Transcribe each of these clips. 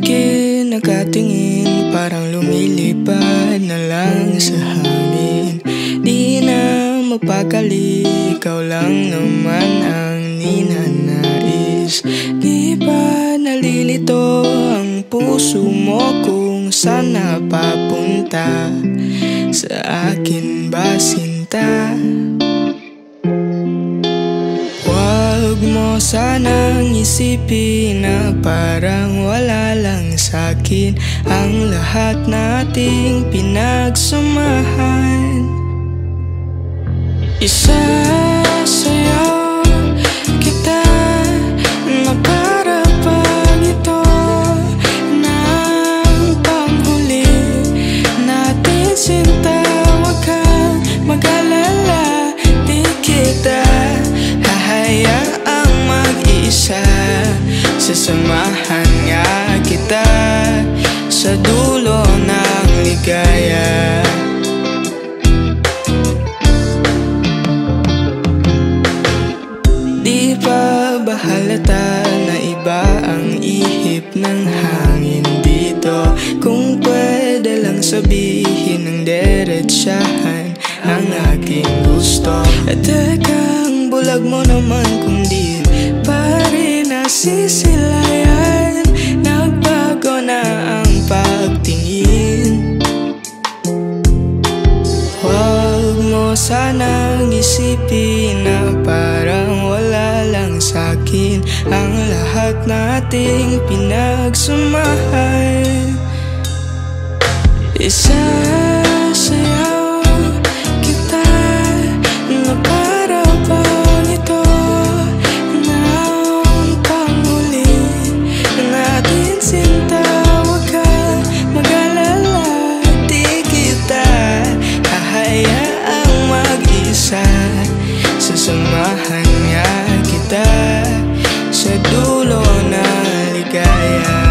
sa'kin nakatingin, parang lumilipad na lang sa hangin. Di na mapakali, ikaw lang naman ang ninanais. Di ba nalilito ang puso mo kung saan napapunta? Sa akin ba sinta? Huwag mo sanang isipin na parang wala lang sa'kin ang lahat nating pinagsamahan. Isasayaw kita na para pag ito ng panghuli natin sinta. Huwag kang mag-alala, di kita hahayaang mag-isa. Sasamahan nga kita sa dulo ng ligaya. Di pa ba halata na iba ang ihip ng hangin dito? Kung pwede lang sabihin ng diretsahan ang aking gusto. At tekang bulag mo naman kung di pa rin nasisilayan. Nagbago na ang pagtingin. Huwag mo sanang isipin na parang wala lang sa'kin ang lahat nating pinagsamahan. Isasayaw kita na para bang ito ng panghuli natin sinta. Huwag kang mag-alala, di kita hahayaang mag-isa. Sasamahan nga kita sa dulo ng ligaya.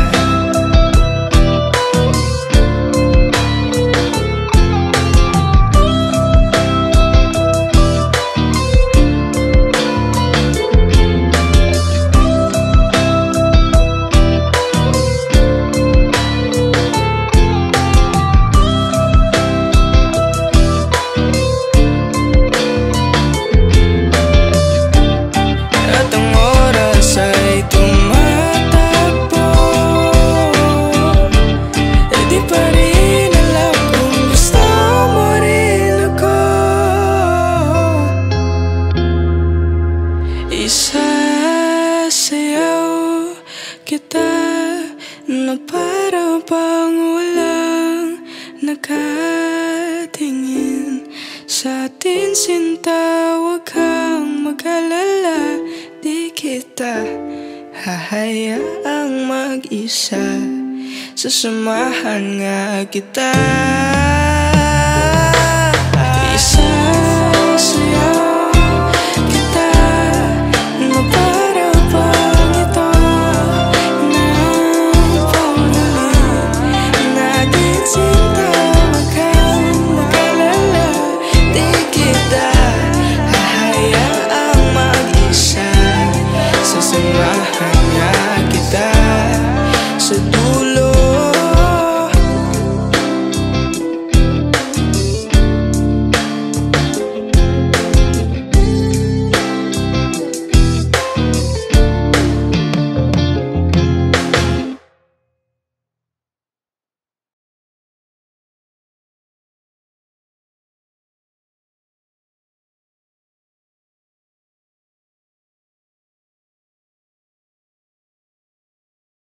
Isasayaw kita na para bang walang nakatingin sa atin sinta. Huwag kang mag-alala, di kita hahayaang mag-isa. Sasamahan nga kita.